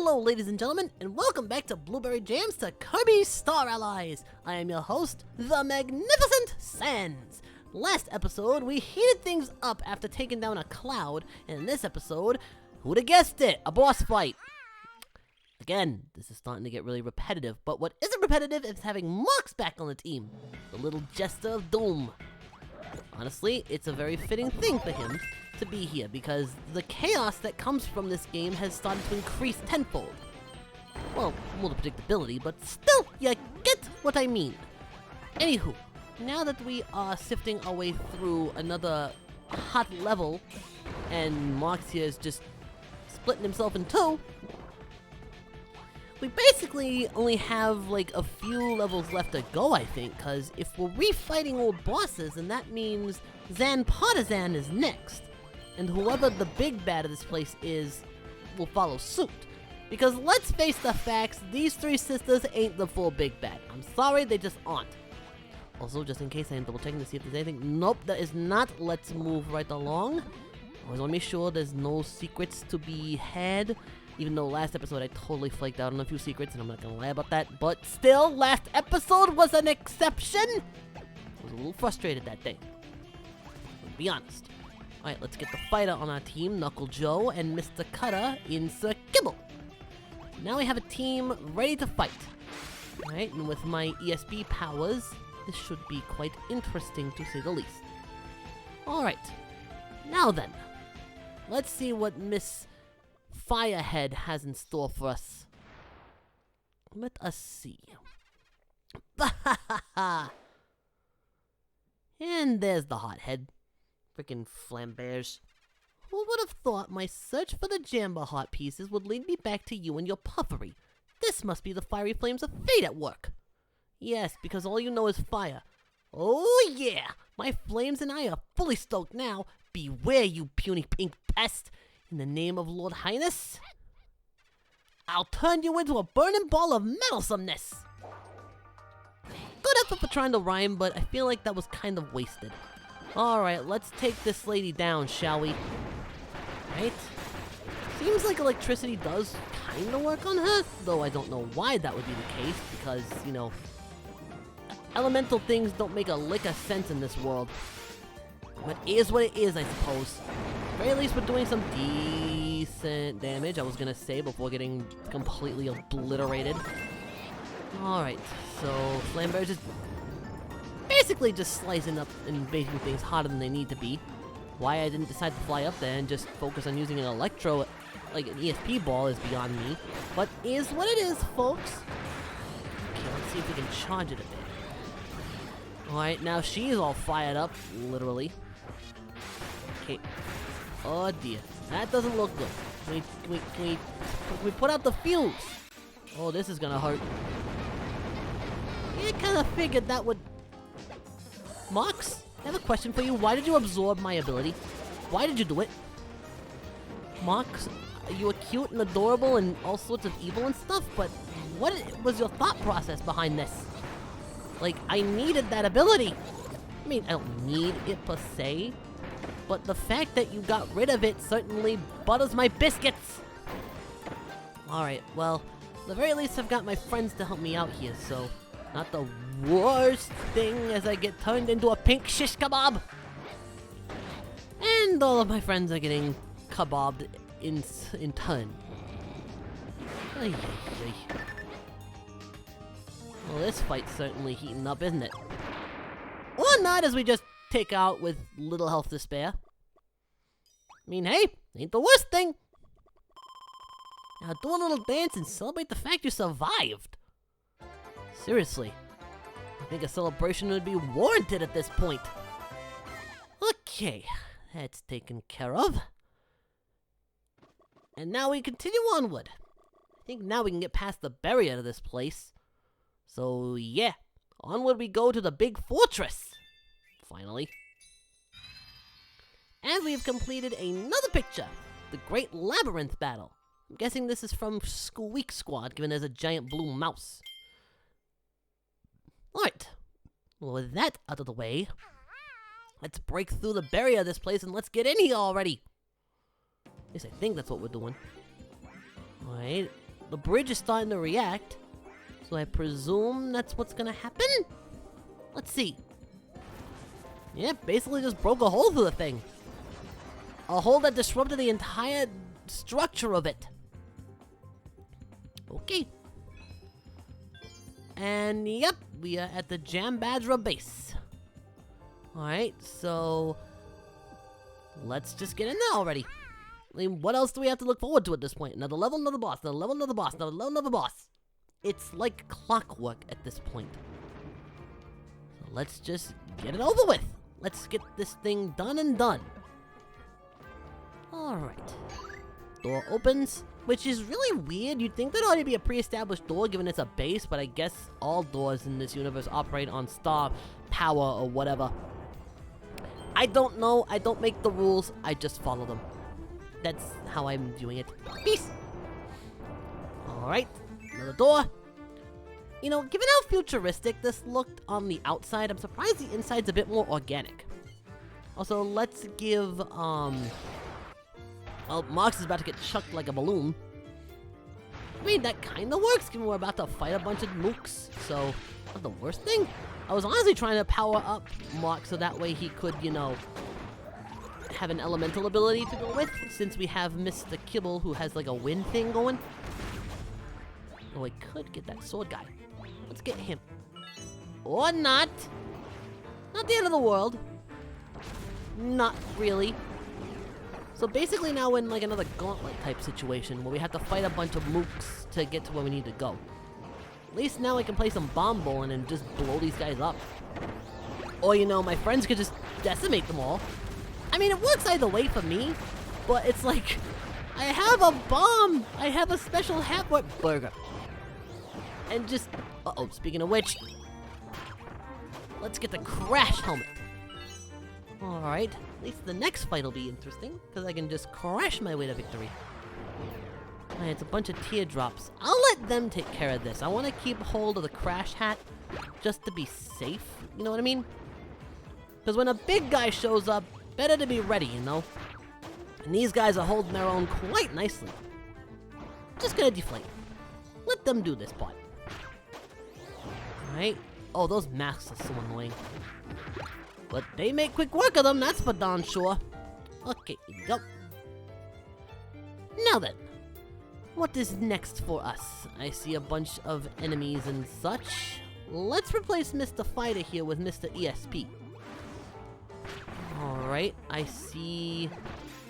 Hello ladies and gentlemen, and welcome back to Blueberry Jams to Kirby Star Allies. I am your host, the Magnificent Sans. Last episode, we heated things up after taking down a cloud, and in this episode, who'd have guessed it, a boss fight. Again, this is starting to get really repetitive, but what isn't repetitive is having Mox back on the team, the little jester of doom. Honestly, it's a very fitting thing for him to be here because the chaos that comes from this game has started to increase tenfold. Well, more the predictability, but still, you get what I mean. Anywho, now that we are sifting our way through another hot level, and Mox here is just splitting himself in two, we basically only have like a few levels left to go, I think, because if we're refighting old bosses, then that means Zan Partisan is next. And whoever the big bad of this place is will follow suit. Because let's face the facts, these three sisters ain't the full big bad. I'm sorry, they just aren't. Also, just in case I am double checking to see if there's anything. Nope, there is not. Let's move right along. Always want to make sure there's no secrets to be had. Even though last episode I totally flaked out on a few secrets, and I'm not gonna lie about that. But still, last episode was an exception. I was a little frustrated that day. To be honest. Alright, let's get the fighter on our team, Knuckle Joe, and Mr. Cutter in Sir Kibble. Now we have a team ready to fight. Alright, and with my ESB powers, this should be quite interesting to say the least. Alright, now then, let's see what Miss Firehead has in store for us. Let us see. And there's the hothead. Frickin' Flambeers. Who would have thought my search for the Jamandra heart pieces would lead me back to you and your puffery? This must be the fiery flames of fate at work. Yes, because all you know is fire. Oh yeah! My flames and I are fully stoked now. Beware, you puny pink pest! In the name of Lord Highness, I'll turn you into a burning ball of meddlesomeness! Good effort for trying to rhyme, but I feel like that was kind of wasted. Alright, let's take this lady down, shall we? Right? Seems like electricity does kind of work on her, though I don't know why that would be the case, because, you know, elemental things don't make a lick of sense in this world. But it is what it is, I suppose. At the very least, we're doing some decent damage, I was gonna say, before getting completely obliterated. Alright, so Flambeers is basically just slicing up and making things hotter than they need to be. Why I didn't decide to fly up there and just focus on using an electro, like an ESP ball, is beyond me. But is what it is, folks. Okay, let's see if we can charge it a bit. Alright, now she's all fired up, literally. Okay. Oh dear, that doesn't look good. Can we put out the fuse? Oh, this is gonna hurt. I kinda figured that would... Mox, I have a question for you. Why did you absorb my ability? Why did you do it? Mox, you are cute and adorable and all sorts of evil and stuff, but what was your thought process behind this? Like, I needed that ability. I mean, I don't need it per se, but the fact that you got rid of it certainly butters my biscuits. Alright, well, at the very least I've got my friends to help me out here, so... Not the worst thing as I get turned into a pink shish kebab. And all of my friends are getting kebabbed in turn. Ay, ay, ay. Well, this fight's certainly heating up, isn't it? Or not, as we just take out with little health to spare. I mean, hey, ain't the worst thing. Now do a little dance and celebrate the fact you survived. Seriously, I think a celebration would be warranted at this point. Okay, that's taken care of. And now we continue onward. I think now we can get past the barrier to this place. So yeah, onward we go to the big fortress. Finally. And we have completed another picture, the Great Labyrinth Battle. I'm guessing this is from Squeak Squad, given there's a giant blue mouse. Alright, well with that out of the way, let's break through the barrier of this place and let's get in here already. At least I think that's what we're doing. Alright, the bridge is starting to react. So I presume that's what's gonna happen? Let's see. Yeah, basically just broke a hole through the thing. A hole that disrupted the entire structure of it. Okay. And yep, we are at the Jamandra base. Alright, so let's just get in there already. I mean, what else do we have to look forward to at this point? Another level, another boss, another level, another boss, another level, another boss. It's like clockwork at this point. So let's just get it over with. Let's get this thing done and done. Alright. Door opens, which is really weird. You'd think that ought to be a pre-established door given it's a base, but I guess all doors in this universe operate on star power or whatever. I don't know. I don't make the rules. I just follow them. That's how I'm viewing it. Peace! Alright, another door. You know, given how futuristic this looked on the outside, I'm surprised the inside's a bit more organic. Also, let's give, well, Mox is about to get chucked like a balloon. I mean, that kinda works, given we're about to fight a bunch of mooks, so not the worst thing. I was honestly trying to power up Mox so that way he could, you know, have an elemental ability to go with, since we have Mr. Kibble who has like a wind thing going. Oh, I could get that sword guy. Let's get him. Or not. Not the end of the world. Not really. So basically now we're in like another gauntlet type situation where we have to fight a bunch of mooks to get to where we need to go. At least now I can play some bomb bowling and just blow these guys up. Or, you know, my friends could just decimate them all. I mean, it works either way for me, but it's like, I have a bomb! I have a special half-work burger. And just, uh-oh, speaking of which, let's get the crash helmet. Alright, at least the next fight will be interesting, because I can just crash my way to victory. Alright, it's a bunch of teardrops. I'll let them take care of this. I want to keep hold of the crash hat, just to be safe, you know what I mean? Because when a big guy shows up, better to be ready, you know? And these guys are holding their own quite nicely. Just gonna deflate. Let them do this part. Alright. Oh, those masks are so annoying. But they make quick work of them, that's for darn sure. Okay, here we go. Now then. What is next for us? I see a bunch of enemies and such. Let's replace Mr. Fighter here with Mr. ESP. Alright, I see...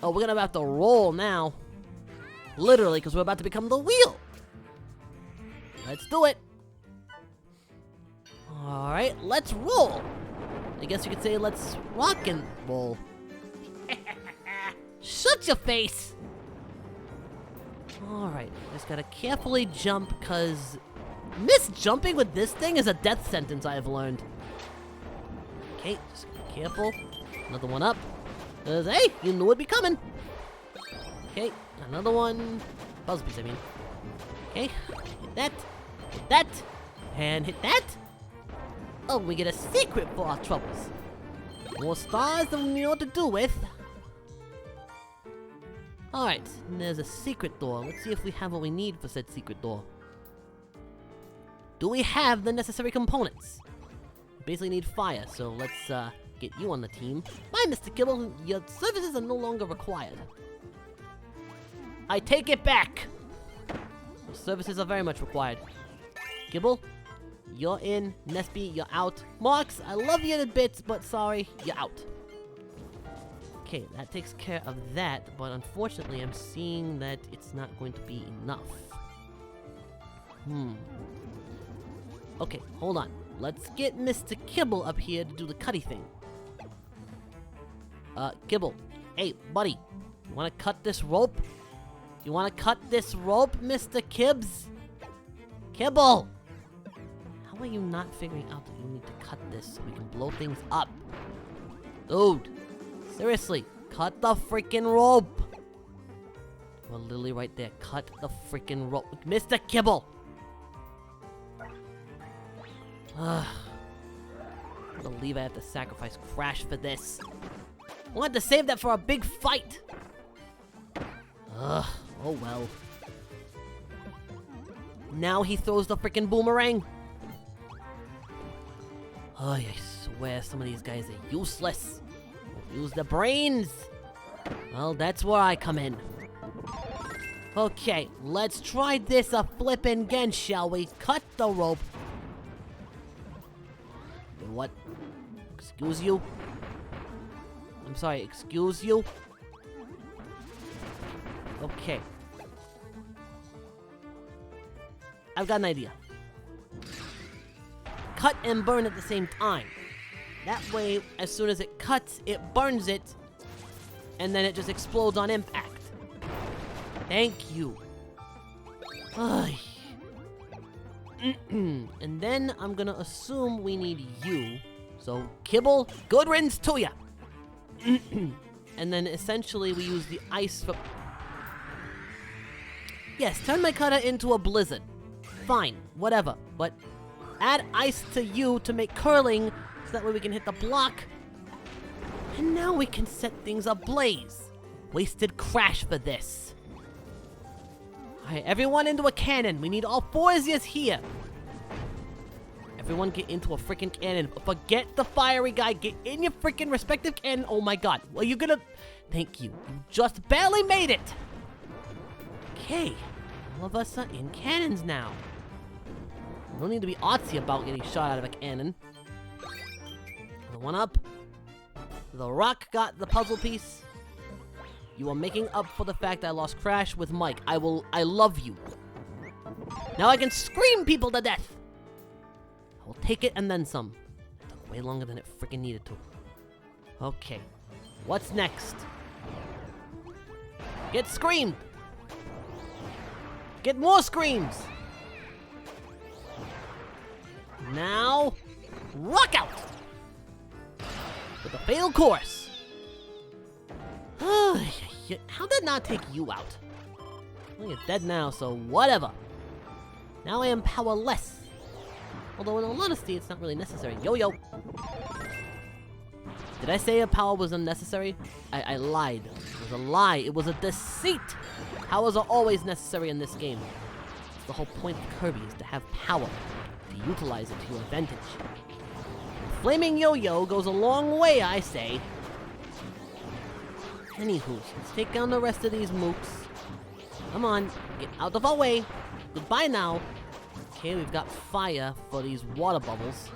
Oh, we're gonna have to roll now. Literally, because we're about to become the wheel. Let's do it. Alright, let's roll. I guess you could say let's rock and roll. Shut your face! Alright, just gotta carefully jump, because misjumping with this thing is a death sentence, I have learned. Okay, just be careful. Another one up. Hey, you knew it'd be coming. Okay, another one. Puzzle piece, I mean. Okay, hit that, and hit that. Oh, we get a secret for our troubles. More stars than we know what to do with. Alright, there's a secret door. Let's see if we have what we need for said secret door. Do we have the necessary components? We basically need fire, so let's get you on the team. Bye, Mr. Kibble. Your services are no longer required. I take it back. Your services are very much required. Kibble, you're in. Nesby, you're out. Marks, I love you to bits, but sorry, you're out. Okay, that takes care of that, but unfortunately I'm seeing that it's not going to be enough. Okay, hold on. Let's get Mr. Kibble up here to do the cutty thing. Kibble. Hey, buddy. You wanna cut this rope? You wanna cut this rope, Mr. Kibbs? Kibble! How are you not figuring out that you need to cut this so we can blow things up? Dude. Seriously, cut the freaking rope! We're literally right there. Cut the freaking rope. Mr. Kibble! I believe I have to sacrifice Crash for this. I wanted to save that for a big fight! Oh well. now he throws the freaking boomerang. Oh, I swear some of these guys are useless. Use the brains. Well, that's where I come in. Okay, let's try this a flippin' again, shall we? Cut the rope. What? Excuse you? I'm sorry, excuse you? Okay. I've got an idea. Cut and burn at the same time. That way, as soon as it cuts, it burns it, and then it just explodes on impact. Thank you. Ay. And then I'm gonna assume we need you. So, Kibble, good riddance to ya. And then essentially we use the ice for... Yes, turn my cutter into a blizzard. Fine, whatever. But add ice to you to make curling, so that way we can hit the block. And now we can set things ablaze. Wasted crash for this. Alright, everyone into a cannon. We need all four of yous here. Everyone get into a freaking cannon. Forget the fiery guy. Get in your freaking respective cannon. Oh my god. Well, you're gonna... Thank you. You just barely made it. Okay. All of us are in cannons now. No need to be artsy about getting shot out of a cannon. The one up. The Rock got the puzzle piece. You are making up for the fact I lost Crash with Mike. I love you. Now I can scream people to death. I will take it and then some. It took way longer than it freaking needed to. Okay. What's next? Get screamed. Get more screams. Now, rock out. With a fatal course. How did not take you out? Well, you're dead now, so whatever. Now I am powerless. Although in all honesty, it's not really necessary. Yo-yo. Did I say a power was unnecessary? I lied. It was a lie. It was a deceit. Powers are always necessary in this game. It's the whole point of Kirby is to have power. To utilize it to your advantage. Flaming yo-yo goes a long way, I say. Anywho, let's take down the rest of these mooks. Come on, get out of our way. Goodbye now. Okay, we've got fire for these water bubbles.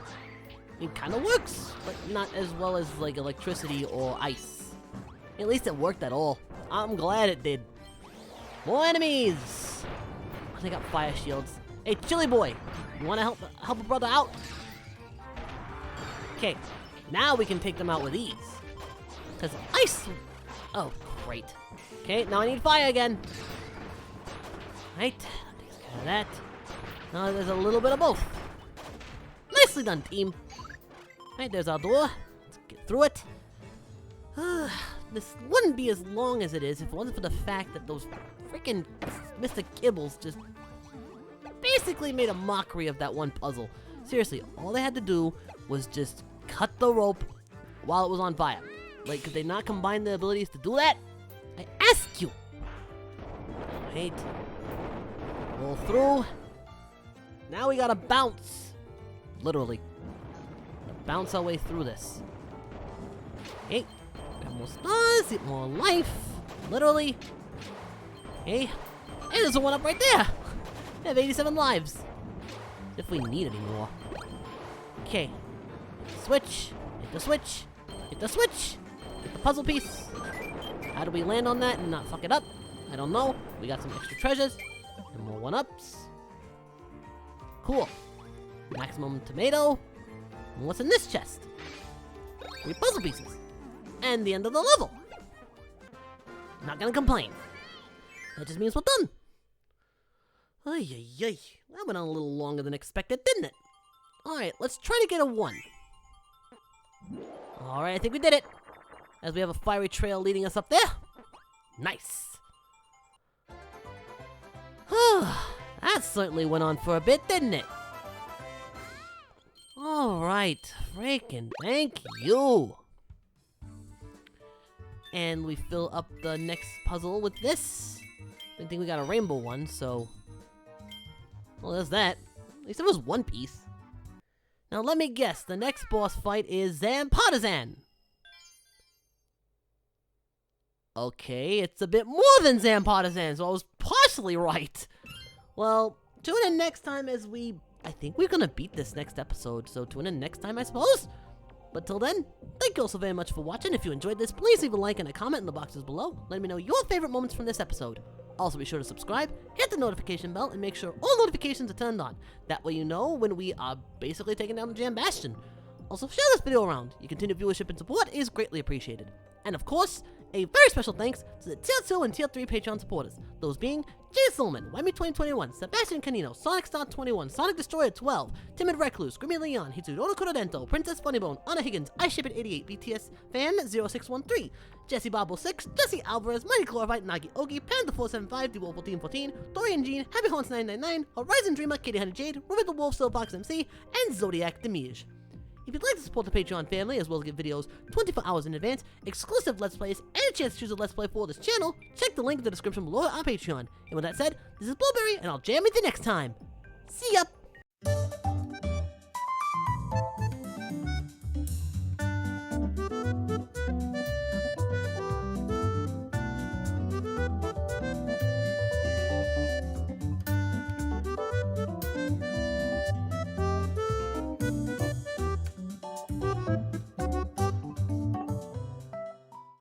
It kind of works, but not as well as like electricity or ice. At least it worked at all. I'm glad it did. More enemies. They got fire shields. Hey, Chili Boy, you want to help a brother out? Okay, now we can take them out with ease. Cause ice. Oh, great. Okay, now I need fire again. Right, that takes care of that. Now there's a little bit of both. Nicely done, team. Right, there's our door. Let's get through it. This wouldn't be as long as it is if it wasn't for the fact that those freaking Mr. Kibbles just basically made a mockery of that one puzzle. Seriously, all they had to do was just cut the rope while it was on fire. Like, could they not combine their abilities to do that? I ask you. Wait. Roll through. Now we gotta bounce. Literally. Bounce our way through this. Hey. Got more stars, get more life. Literally. Hey. Hey, there's a one up right there. We have 87 lives. If we need any more. Okay. Switch. Hit the switch. Hit the switch. Hit the puzzle piece. How do we land on that and not fuck it up? I don't know. We got some extra treasures. And more one-ups. Cool. Maximum tomato. And what's in this chest? 3 puzzle pieces. And the end of the level. Not gonna complain. That just means we're done. Ay, ay, ay. That went on a little longer than expected, didn't it? Alright, let's try to get a 1. Alright, I think we did it. As we have a fiery trail leading us up there. Nice. That certainly went on for a bit, didn't it? Alright, freaking thank you. And we fill up the next puzzle with this. I think we got a rainbow one, so... Well, there's that. At least it was one piece. Now let me guess, the next boss fight is Zampartisan. Okay, it's a bit more than Zampartisan, so I was partially right. Well, tune in next time as I think we're gonna beat this next episode, so tune in next time, I suppose. But till then, thank you all so very much for watching. If you enjoyed this, please leave a like and a comment in the boxes below. Let me know your favorite moments from this episode. Also, be sure to subscribe, hit the notification bell, and make sure all notifications are turned on. That way you know when we are basically taking down the Jam Bastion. Also, share this video around. Your continued viewership and support is greatly appreciated. And of course, a very special thanks to the Tier 2 and Tier 3 Patreon supporters, those being Jay Silman, Whammy2021, Sebastian Canino, Sonic Star 21, Sonic Destroyer 12, Timid Recluse, Grimmy Leon, Hitsudoro Kurodento, Princess Funnybone, Anna Higgins, I Ship It 88, BTS Fan 0613, Jesse Bobble 6, Jesse Alvarez, Mighty Chlorophyte, Nagi Ogi, Panda 475, DeWolf 1414, Dorian Jean, Happy Haunts 999, Horizon Dreamer, Katie Hunter Jade, Ruby the Wolf, Silbox MC, and Zodiac Demige. If you'd like to support the Patreon family, as well as get videos 24 hours in advance, exclusive Let's Plays, and a chance to choose a Let's Play for this channel, check the link in the description below on Patreon. And with that said, this is Blueberry, and I'll jam with you next time. See ya!